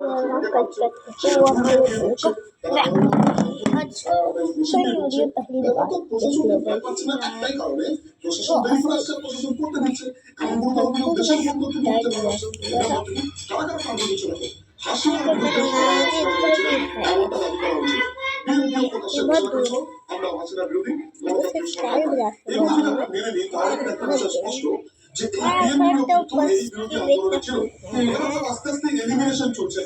Video पहली बार আস্তে আস্তে এলিমিনেশন চলছে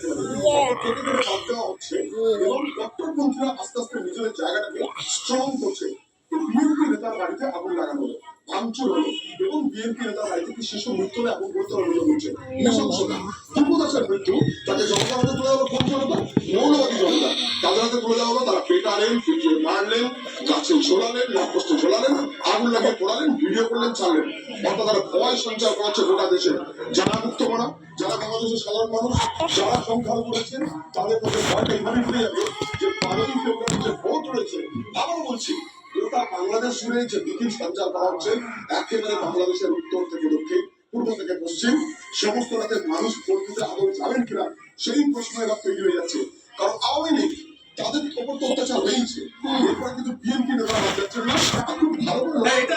এবং ডক্টরপন্থীরা আস্তে আস্তে নিজেদের জায়গাটাকে স্ট্রং করছে। বিএনপি নেতার বাড়িতে আগুন লাগানো হলো, ভাঙচুর হলো এবং বিএনপি নেতার বাড়ি থেকে শিশু মৃত্যু হলে এবং গুরুতর অভিযোগ হচ্ছে। নৃশংসতা, দুর্গদাসের মৃত্যু, তাকে জনতার হাতে তুলে দেওয়া কোন জনতা? মৌলবাদী জনতা। তাদের হাতে তুলে দেওয়া হলো, তারা পেটালেন, পিটিয়ে মারলেন, গাছে ঝোলালেন, লাভপোস্টে ঝোলালেন, আগুন লাগিয়ে পোড়ালেন, ভিডিও করলেন, ছাড়লেন। অর্থাৎ তারা ভয় সঞ্চার করাচ্ছে গোটা দেশে। যারা মুক্ত করা, যারা বাংলাদেশের সাধারণ মানুষ, যারা সংখ্যালঘু রয়েছেন, তাদের মধ্যে ভয়টা এইভাবে ফিরে যাবে যে 12ই ফেব্রুয়ারি যে ভোট রয়েছে, আবারও বলছি গোটা বাংলাদেশ জুড়ে যে বিকির সঞ্চার করা হচ্ছে, একেবারে বাংলাদেশের উত্তর থেকে দক্ষিণ, পূর্ব থেকে পশ্চিম, সমস্ত রাতের মানুষ ভোট দিতে আদৌ যাবেন কিনা সেই প্রশ্ন এবার তৈরি হয়ে যাচ্ছে। কারণ আওয়ামী লীগ তাদের উপর তো অত্যাচার হয়েছে, এরপরে কিন্তু বিএনপি নেতারা বাদ যাচ্ছেন না। খুব ভালো করে এটা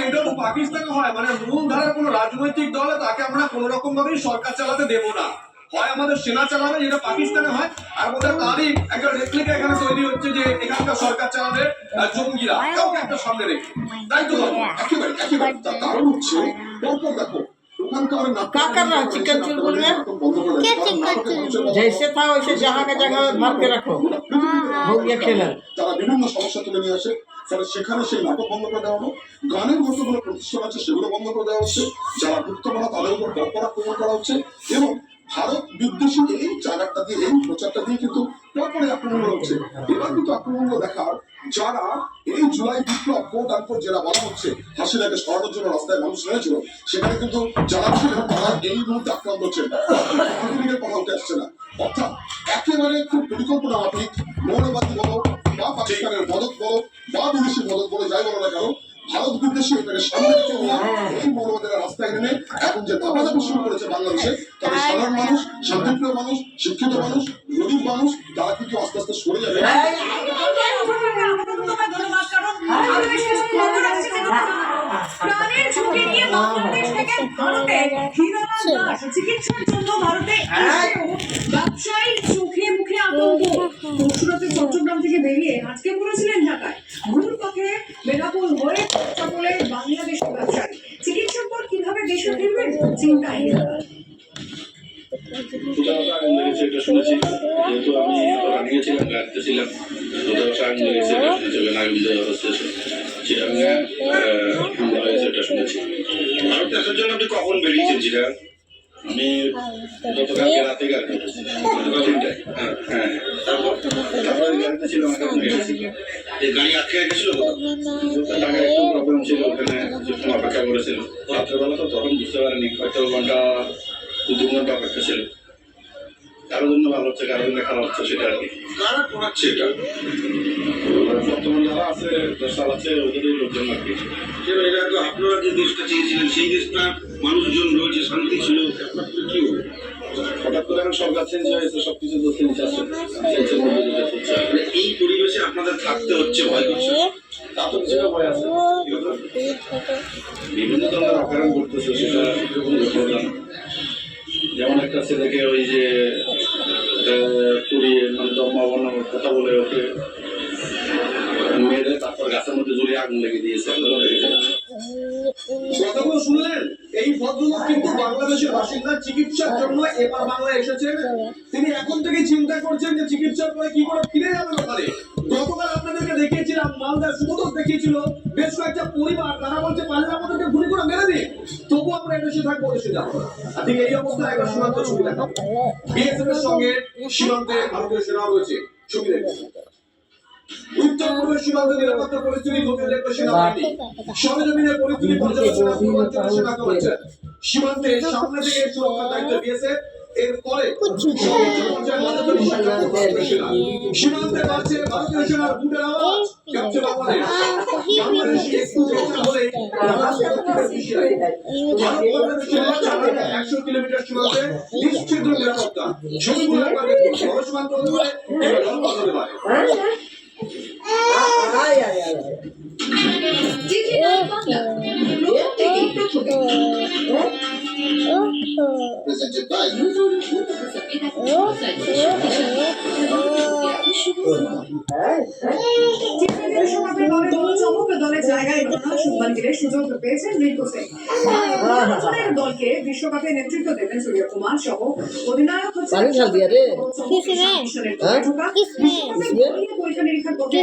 এটা তো পাকিস্তানে হয়, মানে মূল ধারার কোনো রাজনৈতিক দল তাকে আমরা কোন রকম ভাবেই সরকার চালাতে দেব না, হয় আমাদের সেনা চালাবে, যেটা পাকিস্তানে হয়, আর বোধহয় তারই একটা রেপ্লিকা এখানে তৈরি হচ্ছে যে এখানকার সরকার চালাবে জঙ্গিরা, কাউকে একটা সামনে রেখে। তাই তো একেবারে একেবারে তার কারণ হচ্ছে পরপর দেখো जैसे था वैसे जहाँ का जगह भर के रखो, हो गया खेला। তারা বিভিন্ন সমস্যা তুলে নিয়ে আসে, ফলে সেখানে সেই নাটক বন্ধ করে দেওয়া হলো, গানের যতগুলো প্রতিষ্ঠান আছে সেগুলো বন্ধ করে দেওয়া হচ্ছে, যারা গুরুত্বপূর্ণ তাদের উপর বড় আক্রমণ করা হচ্ছে এবং ভারত বিদ্বেষী এই জায়গাটা দিয়ে, এই প্রচারটা দিয়ে কিন্তু পরপরে আক্রমণ হচ্ছে। এবার কিন্তু আক্রমণগুলো দেখার যারা এই জুলাই বিপ্লব কোট আনকোট যেটা বলা হচ্ছে হাসিনাকে সরানোর জন্য রাস্তায় মানুষ নেমেছিল, সেখানে কিন্তু যারা ছিলেন তারা এই মুহূর্তে আক্রান্ত হচ্ছেন, কথা উঠে আসছে না। অর্থাৎ একেবারে খুব পরিকল্পনা মাফিক মৌলবাদী বলো বা পাকিস্তানের মদত বলো বা বিদেশি মদত বলো, যাই বলো না কেন, ভারত বিদ্বেষী এটাকে সামনে রেখে এই মৌলবাদীরা রাস্তায় নেমে এখন যে দাপাদাপি শুরু করেছে বাংলাদেশে, তাদের সাধারণ মানুষ, শান্তিপ্রিয় মানুষ, শিক্ষিত মানুষ, গরিব মানুষ, তারা কিন্তু আস্তে আস্তে সরে যাবে। চিকিৎসার জন্য ভারতে ব্যবসায়ী চোখে মুখে আতঙ্ক। পরশুরাতে চট্টগ্রাম থেকে বেরিয়ে আজকে পড়েছিলেন ঢাকায়, ঘুর পথে বেনাপোল হয়ে চট্টগ্রামে বাংলাদেশের ব্যবসায়ী। চিকিৎসার পর কিভাবে দেশে ফিরবেন চিন্তায়। এটা শুনেছি, যেহেতু আমি নিয়েছিলাম গাড়িতে ছিলাম, এটা শুনেছি। ভারতে আসার জন্য আপনি কখন বেরিয়েছেন? যেটা আমি গতকালকে রাতে গাড়ি তিনটায়, হ্যাঁ, তারপর গাড়িতে ছিলাম, গাড়ি আটকে গেছিল, টাকার একটু প্রবলেম ছিল, ওখানে অপেক্ষা করেছিল রাত্রেবেলা, তো তখন বুঝতে পারিনি, হয়তো ঘন্টা 2 ঘন্টা অপেক্ষা ছিল। কারোর জন্য ভালো হচ্ছে, কারোর জন্য খারাপ হচ্ছে, সেটা আর কি। কারা করাচ্ছে এটা? বর্তমান যারা আছে, দেশ চালাচ্ছে, ওদেরই লোকজন আর কি। এটা তো আপনারা যে দেশটা চেয়েছিলেন, সেই দেশটা মানুষজন রয়েছে, শান্তি ছিল, আপনার কি হবে? হঠাৎ করে এখন সরকার চেঞ্জ হয়েছে, সবকিছু তো চেঞ্জ আছে, এই পরিবেশে আপনাদের থাকতে হচ্ছে, ভয় করছে। তা তো কিছুটা ভয় আছে, বিভিন্ন ধরনের অপরাধ করতেছে, সেটা ঘটনা। যেমন একটা ছেলেকে ওই যে পুড়িয়ে, মানে ধর্মাবর্ণ কথা বলে ওকে মেরে তারপর গাছের মধ্যে জড়িয়ে আগুন লেগে দিয়েছে। কথাগুলো শুনলেন? এই ভদ্রলোক কিন্তু বাংলাদেশের বাসিন্দা, চিকিৎসার জন্য এবার বাংলায় এসেছেন। তিনি এখন থেকে চিন্তা করছেন যে চিকিৎসার পরে কি করে ফিরে যাবেন ওখানে। গতকাল আপনাদেরকে দেখিয়েছিলাম, মালদার সুবোধ দেখিয়েছিল বেশ কয়েকটা পরিবার, তারা বলছে পারলে আমাদেরকে গুলি করে মেরে দিন, তবু আমরা এদেশে থাকবো, এদেশে যাবো। আর ঠিক এই অবস্থায় একবার সীমান্ত ছবি দেখা, বিএসএফ এর সঙ্গে সীমান্তে ভারতীয় সেনা রয়েছে, ছবি দেখবেন। উত্তর পূর্ব সীমান্ত নিরাপত্তা পরিস্থিতি খতিয়ে দেখবে সেনাবাহিনী, সরেজমিনের পরিস্থিতি পর্যালোচনা পূর্বাঞ্চলের সেনা করেছে। সীমান্তে সামনে থেকে সুরক্ষার দায়িত্ব বিএসএফ, এরপরে कुछ সীমান্তে বাড়ছে ভারতীয় সেনার বুটের আওয়াজ কাঁপছে বাংলাদেশ। বাংলাদেশি একটু চেষ্টা হলে ভারত 100 কিলোমিটার সীমান্তে নিশ্চিত নিরাপত্তা। ছবিগুলো একবার দেখুন, বড় সীমান্ত হতে পারে, এবার লম্বা হতে পারে। Presented by দলের জায়গায় শুভমান গিলের সুযোগ পেয়েছেন রিঙ্কু সিং। দলকে বিশ্বকাপে নেতৃত্ব দেবেন সূর্যকুমার সহ অধিনায়ক पानी डाल दिया रे পরীক্ষা নিরীক্ষার পথে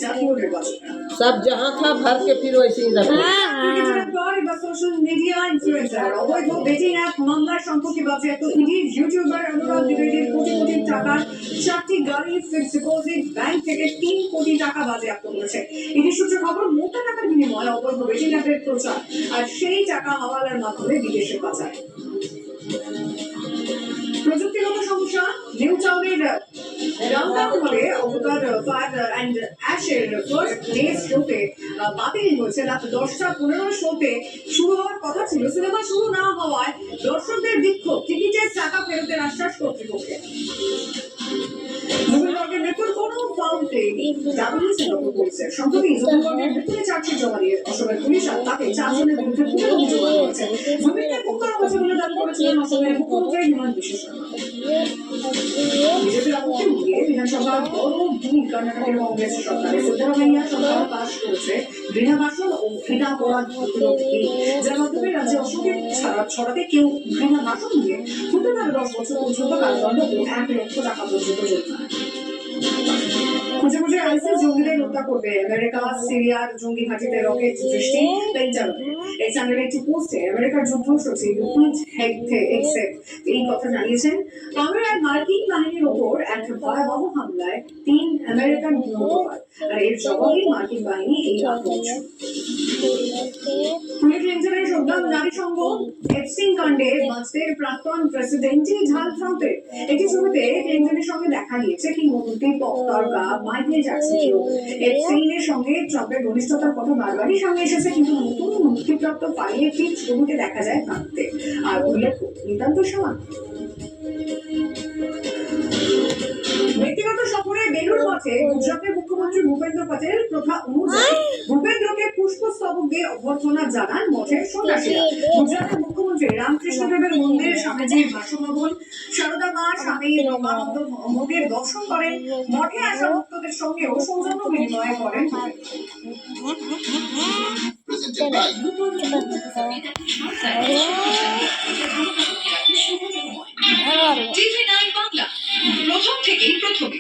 জাতীয় নির্বাচন। सब जहाँ था भर के फिर वैसे ही रखो। ক্রিকেটের পর এবার সোশ্যাল মিডিয়া ইনফ্লুয়েন্সার অবৈধ বেটিং অ্যাপ মামলার সম্পত্তি বাজেয়াপ্ত ইডির ইউটিউবার অনুরাগ দ্বিবেদীর কোটি কোটি টাকার 4টি গাড়ি ফিক্সড ডিপোজিট ব্যাংক থেকে 3 কোটি টাকা বাজেয়াপ্ত করেছে। ইডি সূত্রে খবর মোটা টাকার বিনিময়ে অবৈধ বেটিং অ্যাপের প্রচার আর সেই টাকা হাওয়ালার মাধ্যমে বিদেশে পাচার। প্রযুক্তিগত সমস্যা নিউ টাউনের রাউন্ডাউন হলে অবতার ফায়ার অ্যান্ড অ্যাশের ফার্স্ট ডে শোতে বাতিল হয়েছে। রাত 10:15 শোতে শুরু হওয়ার কথা ছিল, সিনেমা শুরু না হওয়ায় দর্শকদের বিক্ষোভ, টিকিটের টাকা ফেরতের আশ্বাস কর্তৃপক্ষের। জমিরবর্গের মৃত্যুর কোনো ফাউল পেয়নি ডাব্লিউসি দখল করেছে। সম্প্রতি জমিরবর্গের মৃত্যুতে চার্জশিট জমা দিয়ে অসমের পুলিশ আর তাতে 4 জনের বিরুদ্ধে পুরো অভিযোগ আনা হয়েছে। জমিকে খুন করা হয়েছে বলে দাবি করেছিলেন অসমের মুখ্যমন্ত্রী হিমন্ত বিশ্ব শর্মা। বিজেপির আপত্তি উঠিয়ে বিধানসভার বড় দুই কর্ণাটকের কংগ্রেস সরকারের সিদ্ধারামাইয়া সরকার পাশ করেছে ঘৃণাভাষণ ও ঘৃণাপরাধ প্রতিরোধ বিল, যার মাধ্যমে রাজ্যে অসুখের ছড়াতে কেউ ঘৃণা ভাষণ দিয়ে হতে পারে 10 বছর পর্যন্ত কারাদণ্ড ও 1 লক্ষ টাকা পর্যন্ত জরিমানা। খুঁজে খুঁজে আইসিস জঙ্গিদের হত্যা করবে আমেরিকা। সিরিয়ার জঙ্গি ঘাঁটিতে রকেট দৃষ্টি পেন্টাগন। এই চ্যানেলে একটি পোস্টে আমেরিকার যুদ্ধ সচিব এই কথা জানিয়েছেন। কানাডার মার্কিন বাহিনীর ওপর এক ভয়াবহ হামলায় 3 আমেরিকান নিহত হয়, আর এর জবাবে মার্কিন বাহিনী এই আক্রমণ। ক্লিনটনের সংগ্রাম নারী সংঘ এপস্টিন কাণ্ডে বাঁচতের প্রাক্তন প্রেসিডেন্টই ঢাল ট্রাম্পের। একটি ছবিতে ক্লিনটনের সঙ্গে দেখা গিয়েছে কিংবদন্তি পপ তারকা মাইকেল জ্যাকসনকেও। এপস্টিনের সঙ্গে ট্রাম্পের ঘনিষ্ঠতার কথা বারবারই সামনে এসেছে, কিন্তু নতুন মুক্তিপ্রাপ্ত ফাইলে একটি ছবিতে দেখা যায় কাঁদতে, আর উল্লেখ্য নিতান্ত সামান্য। ব্যক্তিগত সফরে বেলুর মঠে গুজরাটের মুখ্যমন্ত্রী ভূপেন্দ্র প্যাটেল প্রথা অনুযায়ী ভূপেন্দ্রকে পুষ্পস্তবক দিয়ে অভ্যর্থনা জানান মঠের সন্ন্যাসীরা। গুজরাটের মুখ্যমন্ত্রী রামকৃষ্ণদেবের মন্দির স্বামীজির বাসভবন সারদা মা স্বামী রমানন্দ মন্দির দর্শন করেন। মঠে আসা ভক্তদের সঙ্গেও সৌজন্য বিনিময় করেন। Presented by টিভি 9 বাংলা, প্রথম থেকেই প্রথমে।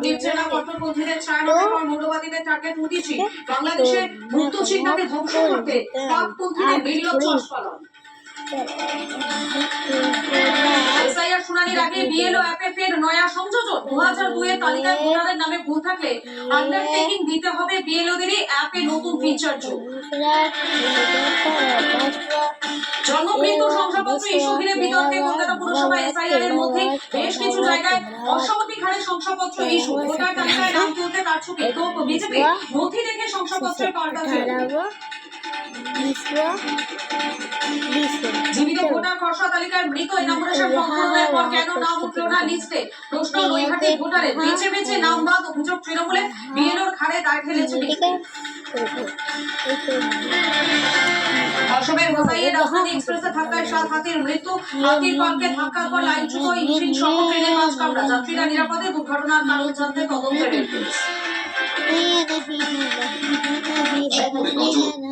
নির্জনা কট্টরপন্থীদের ছায়ানটের পর মৌলবাদীদের টার্গেট মোদিজি। বাংলাদেশে মুক্ত চিন্তাকে ধ্বংস করতে পাকপন্থীদের বিলীন চশপালন। এসআইআর শুনানির আগে বিএলও অ্যাপে ফের নয়া সংযোজন। 2002 এর তালিকায় ভোটারের নামে ভুল থাকলে আন্ডারটেকিং দিতে হবে বিএলওদেরই অ্যাপে নতুন ফিচার যোগ। জন্মমৃত্যু শংসাপত্র ইস্যু ঘিরে বিতর্কে কলকাতা পুরসভা এসআইআর এর মধ্যে বেশ কিছু জায়গায় অস্বাভাবিক হারে শংসাপত্র ইস্যু। ভোটার তালিকায় নাম তুলতে কারচুপি, তোপ বিজেপি নথি দেখে শংসাপত্রের পাল্টাচ্ছে। জীবিত ভোটার খসড়া তালিকার মৃত এনামুরেশন সংশোধনের পর কেন নাম উঠল না লিস্টে? প্রশ্ন নৈহাটি ভোটারের। বেছে বেছে নাম বাদ অভিযোগ তৃণমূলে, বিএলওর ঘাড়ে দায় ঠেলেছে বিজেপি। অসমের হোসাইয়ে রাজধানী এক্সপ্রেসে ধাক্কায় 7 হাতির মৃত্যু। হাতির পালকে ধাক্কার পর লাইনচ্যুত ইঞ্জিন সহ ট্রেনের মাঝ কামড়া। যাত্রীরা নিরাপদে, দুর্ঘটনার কারণ জানতে তদন্তে রেল পুলিশ।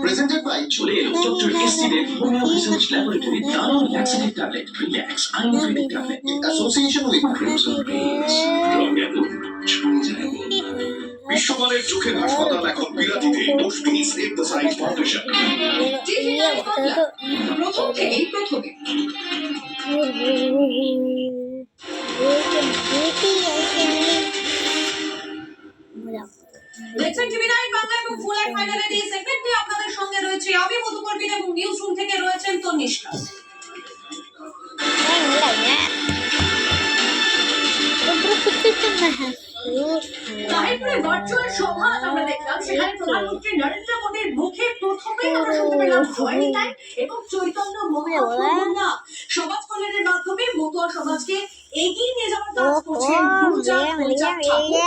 Presented by চলে এলো ডক্টর এসসিদের হোমিও রিসার্চ ল্যাবরেটরি দারুণ laxative tablet, relax Ayurvedic tablet, association with Crimson Greens, রঙে আগুন, ছুঁয়ে যায় আগুন। বিশ্বমানের চোখের হাসপাতাল এখন বিলাতিতে। দোষবিহীন save the sight foundation. TV 9 Bangla, প্রথম থেকেই প্রথমে। দেখছেন টিভি 9 বাংলা এবং ফুল লাইভ ফাইনালের এই সেগমেন্টে আপনাদের সঙ্গে রয়েছে আমি মধুকর বিন এবং পরিষ্কার। তাহিরপুরে ভার্চুয়াল সভা আমরা দেখলাম, সেখানে প্রধানমন্ত্রী নরেন্দ্র মোদীর মুখে প্রথমেই আমরা শুনতে পেলাম ভয়নি নাই এবং চৈতন্য মহাপ্রভুর সমাজ কল্যাণের মাধ্যমে মতুয়া সমাজকে এগিয়ে নিয়ে যাওয়ার কাজ করছেন গুরুচাঁদ হরিচাঁদ ঠাকুর।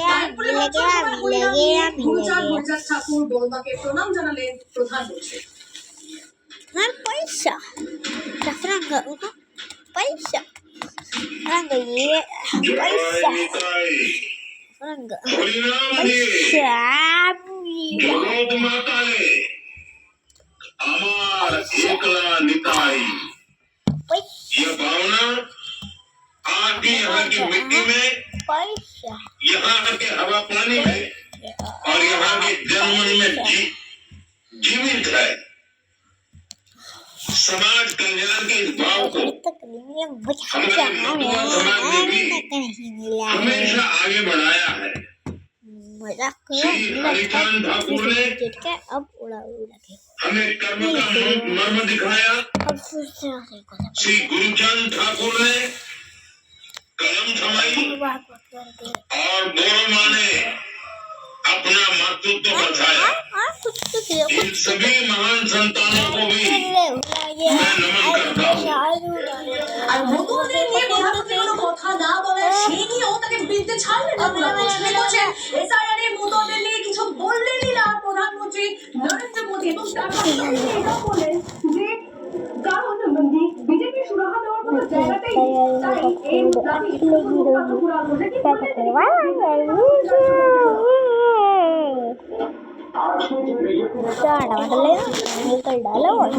তাহিরপুরে ভার্চুয়াল সভায় পরিণাম নিয়ে গুরুচাঁদ হরিচাঁদ ঠাকুর বড়মাকে প্রণাম জানালেন প্রধানমন্ত্রী। Paisa. La franga, uno. Paisa. Franga, yeah. Paisa. Franga. Paisa. জগৎ মাতালে আমার একলা নিতাই। Paisa. ये भावना आपकी यहाँ की मिट्टी में, Paisa. यहाँ के हवा पानी में और यहाँ के जनमन में जीवित है। समाज कल्याण के इस भाव को हमारे मधुआ समाज ने भी हमेशा आगे बढ़ाया है। श्री हरिचंद ठाकुर ने अब उड़ा उड़ा के हमें कर्म का मर्म दिखाया। अब दूसरा श्री गुरुचंद ठाकुर ने कलम थमाई और बोरमा ने अपना मातृत्व बचाया। इन सभी महान संतानों को भी मैं नमन करता हूँ। আর মতুয়াদের নিয়ে প্রধানমন্ত্রী কোনো কথা না বলায় সে নিয়েও তাকে বিনতে ছাড়লেন না। প্রশ্ন করছেন এসআইআর এর মতুয়াদের নিয়ে কিছু বললেনই না প্রধানমন্ত্রী নরেন্দ্র মোদী, এবং তার পাশাপাশি এটাও বললেন যে কারণ বিজেপি সুরাহা দেওয়ার কোনো জায়গাতেই নেই। তাই এই দাবি পুরা বলে কি डालो और